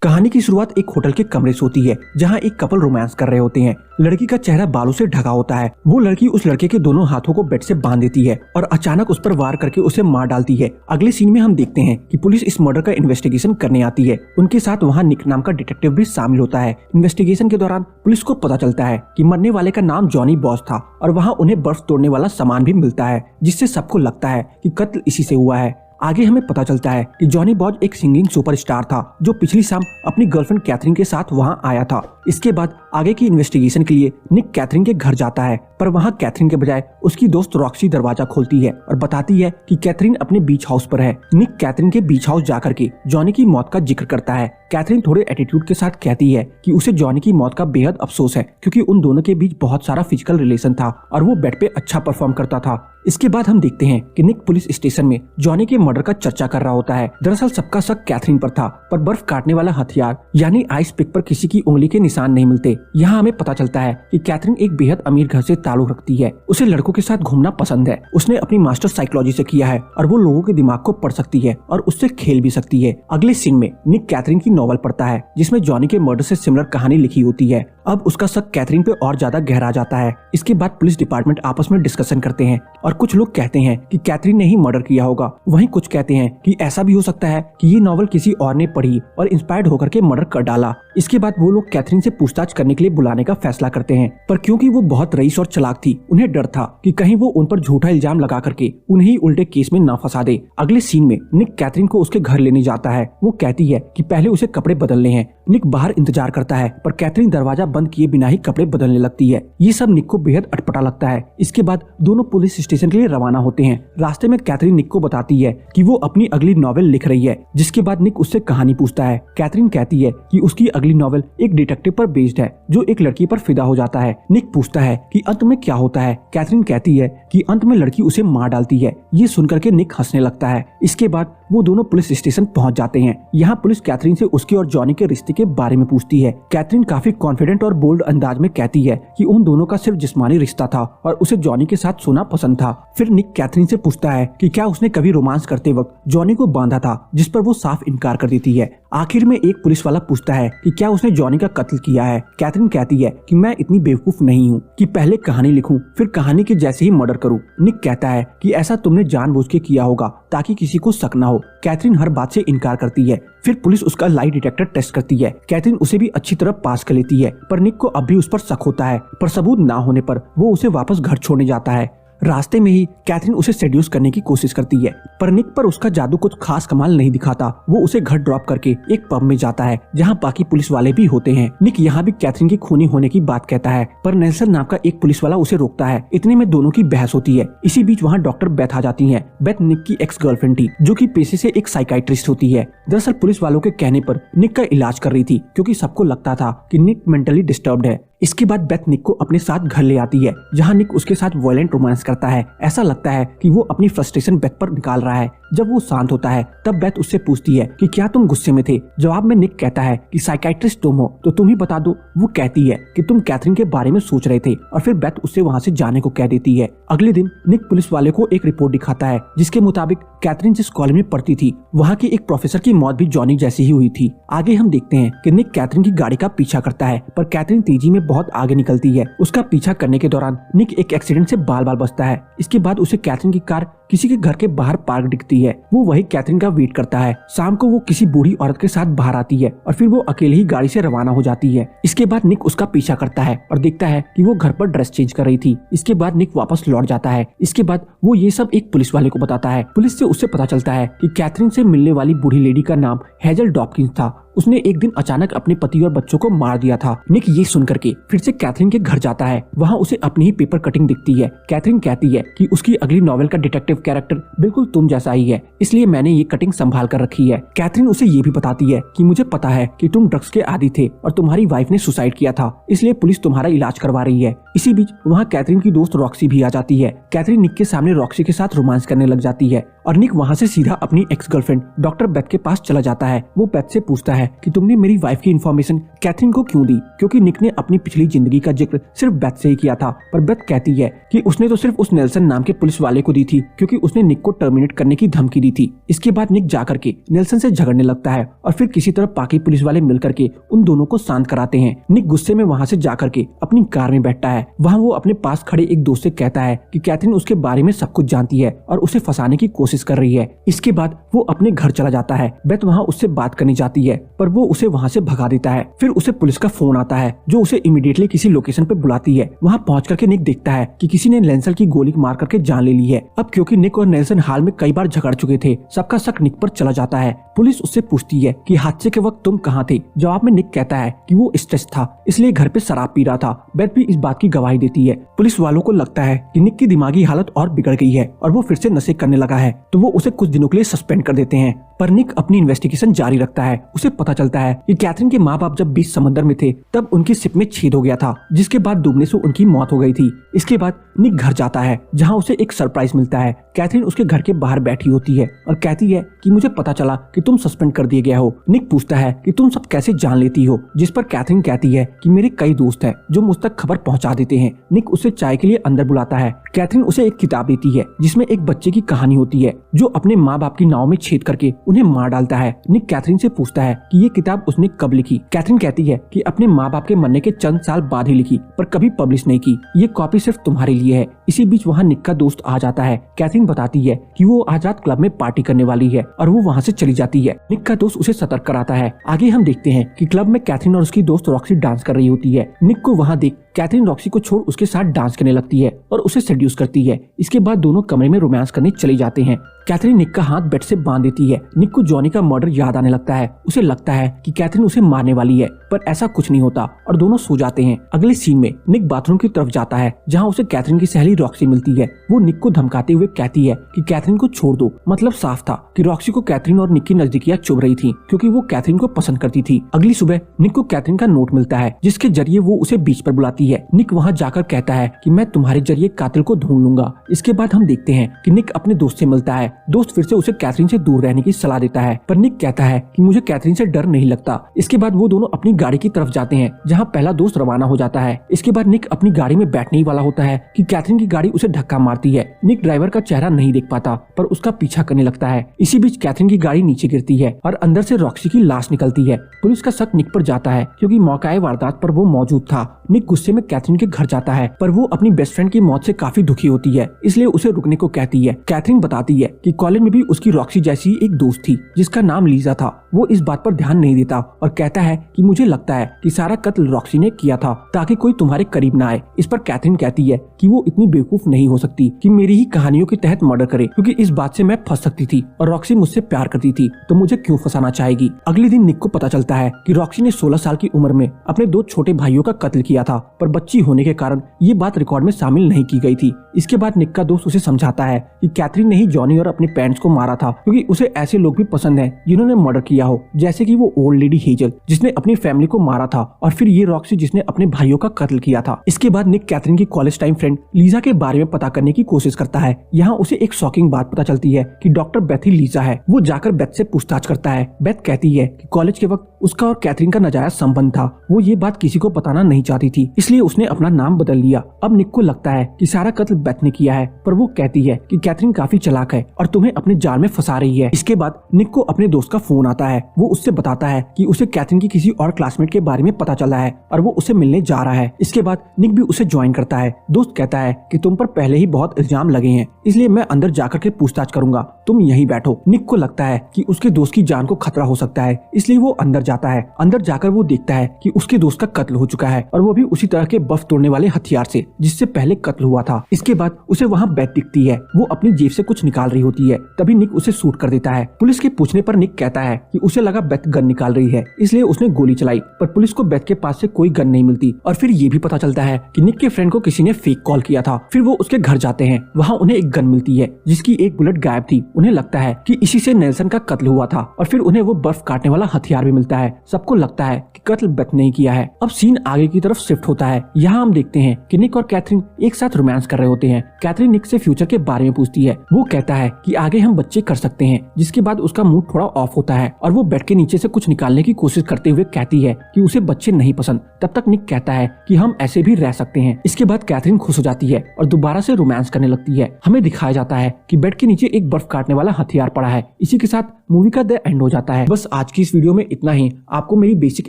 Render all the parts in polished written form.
कहानी की शुरुआत एक होटल के कमरे से होती है जहां एक कपल रोमांस कर रहे होते हैं। लड़की का चेहरा बालों से ढका होता है। वो लड़की उस लड़के के दोनों हाथों को बेड से बांध देती है और अचानक उस पर वार करके उसे मार डालती है। अगले सीन में हम देखते हैं कि पुलिस इस मर्डर का इन्वेस्टिगेशन करने आती है। उनके साथ वहाँ निक नाम का डिटेक्टिव भी शामिल होता है। इन्वेस्टिगेशन के दौरान पुलिस को पता चलता है कि मरने वाले का नाम जॉनी बॉस था और वहाँ उन्हें बर्फ तोड़ने वाला सामान भी मिलता है, जिससे सबको लगता है कि कत्ल इसी से हुआ है। आगे हमें पता चलता है कि जॉनी बॉज एक सिंगिंग सुपरस्टार था जो पिछली शाम अपनी गर्लफ्रेंड कैथरीन के साथ वहां आया था। इसके बाद आगे की इन्वेस्टिगेशन के लिए निक कैथरीन के घर जाता है, पर वहां कैथरीन के बजाय उसकी दोस्त रॉक्सी दरवाजा खोलती है और बताती है कि कैथरीन अपने बीच हाउस पर है। निक कैथरीन के बीच हाउस जाकर के जॉनी की मौत का जिक्र करता है। कैथरीन थोड़े एटीट्यूड के साथ कहती है कि उसे जॉनी की मौत का बेहद अफसोस है, क्योंकि उन दोनों के बीच बहुत सारा फिजिकल रिलेशन था और वो बेड पे अच्छा परफॉर्म करता था। इसके बाद हम देखते हैं कि निक पुलिस स्टेशन में जॉनी के मर्डर का चर्चा कर रहा होता है। दरअसल सबका शक कैथरीन पर था, पर बर्फ काटने वाला हथियार यानी आइस पिक पर किसी की उंगली के निशान नहीं मिलते। यहाँ हमें पता चलता है कि कैथरीन एक बेहद अमीर घर से ताल्लुक रखती है। उसे लड़कों के साथ घूमना पसंद है। उसने अपनी मास्टर साइकोलॉजी से किया है और वो लोगों के दिमाग को पढ़ सकती है और उससे खेल भी सकती है। अगले सीन में निक कैथरीन की नॉवल पढ़ता है जिसमें जॉनी के मर्डर से सिमिलर कहानी लिखी होती है। अब उसका शक कैथरीन पे और ज्यादा गहरा जाता है। इसके बाद पुलिस डिपार्टमेंट आपस में डिस्कशन करते हैं और कुछ लोग कहते हैं कि कैथरीन ने ही मर्डर किया होगा। वहीं कुछ कहते हैं कि ऐसा भी हो सकता है कि ये नॉवल किसी और ने पढ़ी और इंस्पायर्ड होकर के मर्डर कर डाला। इसके बाद वो लोग कैथरीन से पूछताछ करने के लिए बुलाने का फैसला करते हैं, पर क्योंकि वो बहुत रईस और चालाक थी, उन्हें डर था कि कहीं वो उन पर झूठा इल्जाम लगा करके उन्हें ही उल्टे केस में ना फंसा दे। अगले सीन में निक कैथरीन को उसके घर लेने जाता है। वो कहती है कि पहले उसे कपड़े बदलने हैं। निक बाहर इंतजार करता है, पर कैथरीन दरवाजा बंद किए बिना ही कपड़े बदलने लगती है। ये सब निक को बेहद अटपटा लगता है। इसके बाद दोनों पुलिस स्टेशन के लिए रवाना होते हैं। रास्ते में कैथरीन निक को बताती है कि वो अपनी अगली नॉवेल लिख रही है, जिसके बाद निक उससे कहानी पूछता है। कैथरीन कहती है कि उसकी अगली नॉवेल एक डिटेक्टिव पर बेस्ड है जो एक लड़की पर फिदा हो जाता है। निक पूछता है कि अंत में क्या होता है। कैथरीन कहती है कि अंत में लड़की उसे मार डालती है। ये सुनकर के निक हंसने लगता है। इसके बाद वो दोनों पुलिस स्टेशन पहुंच जाते हैं। यहाँ पुलिस कैथरीन से उसके और जॉनी के रिश्ते के बारे में पूछती है। कैथरीन काफी कॉन्फिडेंट और बोल्ड अंदाज में कहती है कि उन दोनों का सिर्फ जिस्मानी रिश्ता था और उसे जॉनी के साथ सोना पसंद था। फिर निक कैथरीन से पूछता है कि क्या उसने कभी रोमांस करते वक्त जॉनी को बांधा था, जिस पर वो साफ इनकार कर देती है। आखिर में एक पुलिस वाला पूछता है कि क्या उसने जॉनी का कत्ल किया है। कैथरीन कहती है कि मैं इतनी बेवकूफ नहीं हूँ कि पहले कहानी लिखूं फिर कहानी के जैसे ही मर्डर करूं। निक कहता है कि ऐसा तुमने जानबूझ के किया होगा ताकि किसी को शक न हो। कैथरीन हर बात से इनकार करती है। फिर पुलिस उसका लाई डिटेक्टर टेस्ट करती है। कैथरीन उसे भी अच्छी तरह पास कर लेती है, पर निक को अब भी उस पर शक होता है, पर सबूत ना होने पर वो उसे वापस घर छोड़ने जाता है। रास्ते में ही कैथरीन उसे सेड्यूस करने की कोशिश करती है, पर निक पर उसका जादू कुछ खास कमाल नहीं दिखाता। वो उसे घर ड्रॉप करके एक पब में जाता है जहां बाकी पुलिस वाले भी होते हैं। निक यहाँ भी कैथरीन की खूनी होने की बात कहता है, पर नेल्सन नाम का एक पुलिस वाला उसे रोकता है। इतने में दोनों की बहस होती है। इसी बीच वहाँ डॉक्टर बेथ आ जाती है। बेथ निक की एक्स गर्लफ्रेंड थी, जो की पेशे से एक साइकाइट्रिस्ट होती है। दरअसल पुलिस वालों के कहने पर निक का इलाज कर रही थी, क्योंकि सबको लगता था कि निक मेंटली डिस्टर्ब्ड है। इसके बाद बेथ निक को अपने साथ घर ले आती है, जहां निक उसके साथ वायलेंट रोमांस करता है। ऐसा लगता है कि वो अपनी फ्रस्ट्रेशन बेथ पर निकाल रहा है। जब वो शांत होता है तब बेथ उससे पूछती है कि क्या तुम गुस्से में थे। जवाब में निक कहता है कि साइकाइट्रिस्ट तुम हो तो तुम ही बता दो। वो कहती है कि तुम कैथरीन के बारे में सोच रहे थे और फिर बेथ उससे वहाँ से जाने को कह देती है। अगले दिन निक पुलिस वाले को एक रिपोर्ट दिखाता है, जिसके मुताबिक कैथरीन जिस कॉलेज में पढ़ती थी वहाँ के एक प्रोफेसर की मौत भी जॉनी जैसी ही हुई थी। आगे हम देखते हैं कि निक कैथरीन की गाड़ी का पीछा करता है, पर कैथरीन तेजी में बहुत आगे निकलती है। उसका पीछा करने के दौरान निक एक एक्सीडेंट से बाल बाल बचता है। इसके बाद उसे कैथरीन की कार किसी के घर के बाहर पार्क दिखती है। वो वही कैथरीन का वेट करता है। शाम को वो किसी बूढ़ी औरत के साथ बाहर आती है और फिर वो अकेले ही गाड़ी से रवाना हो जाती है। इसके बाद निक उसका पीछा करता है और देखता है कि वो घर पर ड्रेस चेंज कर रही थी। इसके बाद निक वापस लौट जाता है। इसके बाद वो ये सब एक पुलिस वाले को बताता है। पुलिस से उससे पता चलता है कि कैथरीन से मिलने वाली बूढ़ी लेडी का नाम हेजल डॉकिंस था। उसने एक दिन अचानक अपने पति और बच्चों को मार दिया था। निक ये सुन करके फिर से कैथरीन के घर जाता है। वहाँ उसे अपनी ही पेपर कटिंग दिखती है। कैथरीन कहती है कि उसकी अगली नॉवेल का डिटेक्टिव कैरेक्टर बिल्कुल तुम जैसा ही है, इसलिए मैंने ये कटिंग संभाल कर रखी है। कैथरीन उसे ये भी बताती है कि मुझे पता है कि तुम ड्रग्स के आदी थे और तुम्हारी वाइफ ने सुसाइड किया था, इसलिए पुलिस तुम्हारा इलाज करवा रही है। इसी बीच वहाँ कैथरीन की दोस्त रॉक्सी भी आ जाती है। कैथरीन निक के सामने रॉक्सी के साथ रोमांस करने लग जाती है और निक वहाँ से सीधा अपनी एक्स गर्लफ्रेंड डॉक्टर बेथ के पास चला जाता है। वो बेथ से पूछता है कि तुमने मेरी वाइफ की इन्फॉर्मेशन कैथरीन को क्यों दी, क्योंकि निक ने अपनी पिछली जिंदगी का जिक्र सिर्फ बेथ से ही किया था। पर बेथ कहती है कि उसने तो सिर्फ उस नेल्सन नाम के पुलिस वाले को दी थी, क्योंकि उसने निक को टर्मिनेट करने की धमकी दी थी। इसके बाद निक जाकर के नेल्सन से झगड़ने लगता है और फिर किसी तरह बाकी पुलिस वाले मिलकर के उन दोनों को शांत कराते हैं। निक गुस्से में वहाँ से जाकर के अपनी कार में बैठता है। वहाँ वो अपने पास खड़े एक दोस्त से कहता है कि कैथरीन उसके बारे में सब कुछ जानती है और उसे फंसाने की कोशिश कर रही है। इसके बाद वो अपने घर चला जाता है। बेथ वहाँ उससे बात करनी चाहती है पर वो उसे वहाँ से भगा देता है। फिर उसे पुलिस का फोन आता है जो उसे इमीडिएटली किसी लोकेशन पे बुलाती है। वहाँ पहुँच करके निक देखता है कि किसी ने नेल्सन की गोली मार करके जान ले ली है। अब क्योंकि निक और नेल्सन हाल में कई बार झगड़ चुके थे, सबका शक निक पर चला जाता है। पुलिस उससे पूछती है कि हादसे के वक्त तुम कहाँ थे। जवाब में निक कहता है कि वो स्ट्रेस था, इसलिए घर पे शराब पी रहा था। बेथ भी इस बात की गवाही देती है। पुलिस वालों को लगता है कि निक की दिमागी हालत और बिगड़ गई है और वो फिर से नशे करने लगा है, तो वो उसे कुछ दिनों के लिए सस्पेंड कर देते हैं। पर निक अपनी इन्वेस्टिगेशन जारी रखता है। उसे पता चलता है कि कैथरीन के माँ बाप जब बीच समंदर में थे तब उनकी शिप में छेद हो गया था, जिसके बाद डूबने से उनकी मौत हो गई थी। इसके बाद निक घर जाता है जहाँ उसे एक सरप्राइज मिलता है। कैथरीन उसके घर के बाहर बैठी होती है और कहती है कि मुझे पता चला कि तुम सस्पेंड कर दिए गए हो। निक पूछता है कि तुम सब कैसे जान लेती हो, जिस पर कैथरीन कहती है कि मेरे कई दोस्त हैं जो मुझ तक खबर पहुंचा देते हैं। निक उसे चाय के लिए अंदर बुलाता है। कैथरीन उसे एक किताब देती है जिसमें एक बच्चे की कहानी होती है जो अपने माँ बाप की नाव में छेद करके उन्हें मार डालता है। निक कैथरीन से पूछता है कि ये किताब उसने कब लिखी। कैथरीन कहती है कि अपने माँ बाप के मरने के चंद साल बाद ही लिखी, पर कभी पब्लिश नहीं की। ये कॉपी सिर्फ तुम्हारे लिए है। इसी बीच वहाँ निक का दोस्त आ जाता है। कैथरीन बताती है कि वो आज रात क्लब में पार्टी करने वाली है और वो वहाँ से चली जाती है। निक का दोस्त उसे सतर्क कराता है। आगे हम देखते हैं कि क्लब में कैथरीन और उसकी दोस्त रॉक्सी डांस कर रही होती है। निक को वहाँ देख कैथरीन रॉक्सी को छोड़ उसके साथ डांस करने लगती है और उसे सेड्यूस करती है। इसके बाद दोनों कमरे में रोमांस करने चले जाते हैं। कैथरीन निक का हाथ बेड से बांध देती है। निक को जॉनी का मर्डर याद आने लगता है। उसे लगता है कि कैथरीन उसे मारने वाली है, पर ऐसा कुछ नहीं होता और दोनों सो जाते हैं। अगले सीन में निक बाथरूम की तरफ जाता है जहाँ उसे कैथरीन की सहेली रॉक्सी मिलती है। वो निक को धमकाते हुए कहती है कि कैथरीन को छोड़ दो। मतलब साफ था कि रॉक्सी को कैथरीन और निक की नजदीकियां चुभ रही थी, क्योंकि वो कैथरीन को पसंद करती थी। अगली सुबह निक को कैथरीन का नोट मिलता है जिसके जरिए वो उसे बीच पर बुलाती है। निक वहाँ जाकर कहता है कि मैं तुम्हारे जरिए कातिल को ढूंढ लूंगा। इसके बाद हम देखते हैं कि निक अपने दोस्त से मिलता है। दोस्त फिर से उसे कैथरीन से दूर रहने की सलाह देता है, पर निक कहता है कि मुझे कैथरीन से डर नहीं लगता। इसके बाद वो दोनों अपनी गाड़ी की तरफ जाते हैं जहाँ पहला दोस्त रवाना हो जाता है। इसके बाद निक अपनी गाड़ी में बैठने ही वाला होता है कि कैथरीन की गाड़ी उसे धक्का मारती है। निक ड्राइवर का चेहरा नहीं देख पाता पर उसका पीछा करने लगता है। इसी बीच कैथरीन की गाड़ी नीचे गिरती है और अंदर से रॉक्सी की लाश निकलती है। पुलिस का शक निक पर जाता है क्योंकि मौकाए वारदात पर वो मौजूद था। निक गुस्से में कैथरीन के घर जाता है, पर वो अपनी बेस्ट फ्रेंड की मौत से काफी दुखी होती है, इसलिए उसे रुकने को कहती है। कैथरीन बताती है कि कॉलेज में भी उसकी रॉक्सी जैसी एक दोस्त थी जिसका नाम लीजा था। वो इस बात पर ध्यान नहीं देता और कहता है कि मुझे लगता है कि सारा कत्ल रॉक्सी ने किया था ताकि कोई तुम्हारे करीब ना आए। इस पर कैथरीन कहती है कि वो इतनी बेवकूफ नहीं हो सकती कि मेरी ही कहानियों के तहत मर्डर करे, क्योंकि इस बात से मैं फंस सकती थी और रॉक्सी मुझसे प्यार करती थी, तो मुझे क्यों फंसाना चाहेगी। अगले दिन निक को पता चलता है कि रॉक्सी ने 16 साल की उम्र में अपने 2 छोटे भाइयों का कत्ल किया था, पर बच्ची होने के कारण ये बात रिकॉर्ड में शामिल नहीं की गई थी। इसके बाद निक का दोस्त उसे समझाता है कि कैथरीन ने ही जॉनी और अपने पेरेंट्स को मारा था, क्योंकि उसे ऐसे लोग भी पसंद हैं जिन्होंने मर्डर किया हो, जैसे कि वो ओल्ड लेडी हेजल जिसने अपनी फैमिली को मारा था, और फिर ये रॉक्सी जिसने अपने भाइयों का कत्ल किया था। इसके बाद निक कैथरीन की कॉलेज टाइम फ्रेंड लीजा के बारे में पता करने की कोशिश करता है। यहाँ उसे एक शॉकिंग बात पता चलती है कि डॉक्टर बेथ ही लीजा है। वो जाकर बेथ से पूछताछ करता है। बेथ कहती है कि कॉलेज के वक्त उसका और कैथरीन का नाजायज संबंध था। वो ये बात किसी को बताना नहीं चाहती थी, इसलिए उसने अपना नाम बदल लिया। अब निक को लगता है कि सारा कत्ल बेथ ने किया है, पर वो कहती है कि कैथरीन काफी चालाक है और तुम्हें अपने जाल में फंसा रही है। इसके बाद निक को अपने दोस्त का फोन आता है। वो उससे बताता है कि उसे कैथरीन की किसी और क्लासमेट के बारे में पता चला है और वो उसे मिलने जा रहा है। इसके बाद निक भी उसे ज्वाइन करता है। दोस्त कहता है कि तुम पर पहले ही बहुत इल्जाम लगे हैं, इसलिए मैं अंदर जाकर के पूछताछ करूंगा, तुम यहीं बैठो। निक को लगता है कि उसके दोस्त की जान को खतरा हो सकता है, इसलिए वो अंदर जाता है। अंदर जाकर वो देखता है कि उसके दोस्त का कत्ल हो चुका है, और वो भी उसी तरह के बर्फ तोड़ने वाले हथियार से जिससे पहले कत्ल हुआ था। इसके बाद उसे वहाँ बेथ दिखती है। वो अपनी जेब से कुछ निकाल रही होती होती है तभी निक उसे शूट कर देता है। पुलिस के पूछने पर निक कहता है कि उसे लगा बेथ गन निकाल रही है इसलिए उसने गोली चलाई, पर पुलिस को बेथ के पास से कोई गन नहीं मिलती। और फिर ये भी पता चलता है कि निक के फ्रेंड को किसी ने फेक कॉल किया था। फिर वो उसके घर जाते हैं, वहाँ उन्हें एक गन मिलती है जिसकी एक बुलेट गायब थी। उन्हें लगता है कि इसी से नेल्सन का कत्ल हुआ था। और फिर उन्हें वो बर्फ काटने वाला हथियार भी मिलता है। सबको लगता है कि कत्ल बेथ ने किया है। अब सीन आगे की तरफ शिफ्ट होता है। यहाँ हम देखते हैं कि निक और कैथरीन एक साथ रोमांस कर रहे होते हैं। कैथरीन निक से फ्यूचर के बारे में पूछती है। वो कहता है कि आगे हम बच्चे कर सकते हैं, जिसके बाद उसका मूड थोड़ा ऑफ होता है और वो बेड के नीचे से कुछ निकालने की कोशिश करते हुए कहती है कि उसे बच्चे नहीं पसंद। तब तक निक कहता है कि हम ऐसे भी रह सकते हैं। इसके बाद कैथरीन खुश हो जाती है और दोबारा से रोमांस करने लगती है। हमें दिखाया जाता है कि बेड के नीचे एक बर्फ काटने वाला हथियार पड़ा है। इसी के साथ मूवी का द एंड हो जाता है। बस आज की इस वीडियो में इतना ही। आपको मेरी बेसिक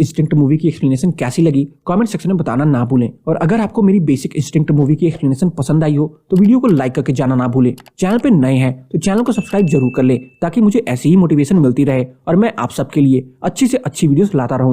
इंस्टिंक्ट मूवी की एक्सप्लेनेशन कैसी लगी कमेंट सेक्शन में बताना ना भूलें। और अगर आपको मेरी बेसिक इंस्टिंक्ट मूवी की एक्सप्लेनेशन पसंद आई हो तो वीडियो को लाइक करके जाना ना भूलें। चैनल पे नए हैं तो चैनल को सब्सक्राइब जरूर कर ले ताकि मुझे ऐसी ही मोटिवेशन मिलती रहे और मैं आप सबके लिए अच्छी से अच्छी वीडियोस लाता रहूं।